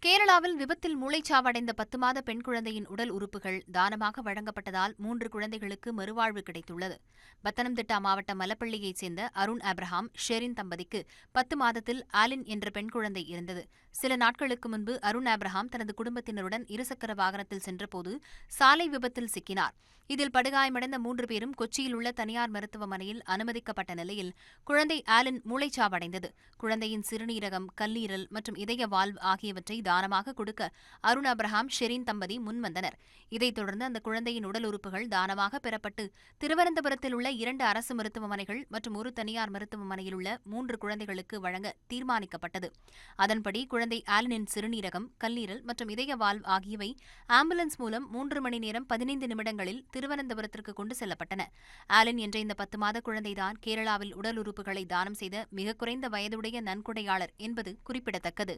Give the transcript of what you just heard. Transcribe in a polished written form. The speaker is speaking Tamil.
கேரளாவில் விபத்தில் மூளைச்சாவடைந்த 10 மாத பெண் குழந்தையின் உடல் உறுப்புகள் தானமாக வழங்கப்பட்டதால் 3 குழந்தைகளுக்கு மறுவாழ்வு கிடைத்துள்ளது. பத்தனம்திட்டா மாவட்டம் மலப்பள்ளியைச் சேர்ந்த அருண் அப்ரஹாம் ஷெரின் தம்பதிக்கு 10 மாதத்தில் ஆலின் என்ற பெண் குழந்தை இருந்தது. சில நாட்களுக்கு முன்பு அருண் அப்ரஹாம் தனது குடும்பத்தினருடன் இருசக்கர வாகனத்தில் சென்றபோது சாலை விபத்தில் சிக்கினார். இதில் படுகாயமடைந்த 3 பேரும் கொச்சியில் உள்ள தனியார் மருத்துவமனையில் அனுமதிக்கப்பட்ட நிலையில் குழந்தை ஆலின் மூளைச்சாவடைந்தது. குழந்தையின் சிறுநீரகம், கல்லீரல் மற்றும் இதய வால்வ் ஆகியவற்றை தானமாக கொடுக்க அருண் அப்ரஹாம் ஷெரின் தம்பதி முன்வந்தனர். இதைத் தொடர்ந்து அந்த குழந்தையின் உடல் உறுப்புகள் தானமாக பெறப்பட்டு திருவனந்தபுரத்தில் உள்ள 2 அரசு மருத்துவமனைகள் மற்றும் ஒரு தனியார் மருத்துவமனையில் உள்ள 3 குழந்தைகளுக்கு வழங்க தீர்மானிக்கப்பட்டது. அதன்படி குழந்தை ஆலினின் சிறுநீரகம், கல்லீரல் மற்றும் இதய வால்வ் ஆகியவை ஆம்புலன்ஸ் மூலம் 3 மணி நேரம் 15 நிமிடங்களில் திருவனந்தபுரத்திற்கு கொண்டு செல்லப்பட்டன. ஆலின் என்ற இந்த 10 மாத குழந்தைதான் கேரளாவில் உடல் உறுப்புகளை தானம் செய்த மிக குறைந்த வயதுடைய நன்கொடையாளர் என்பது குறிப்பிடத்தக்கது.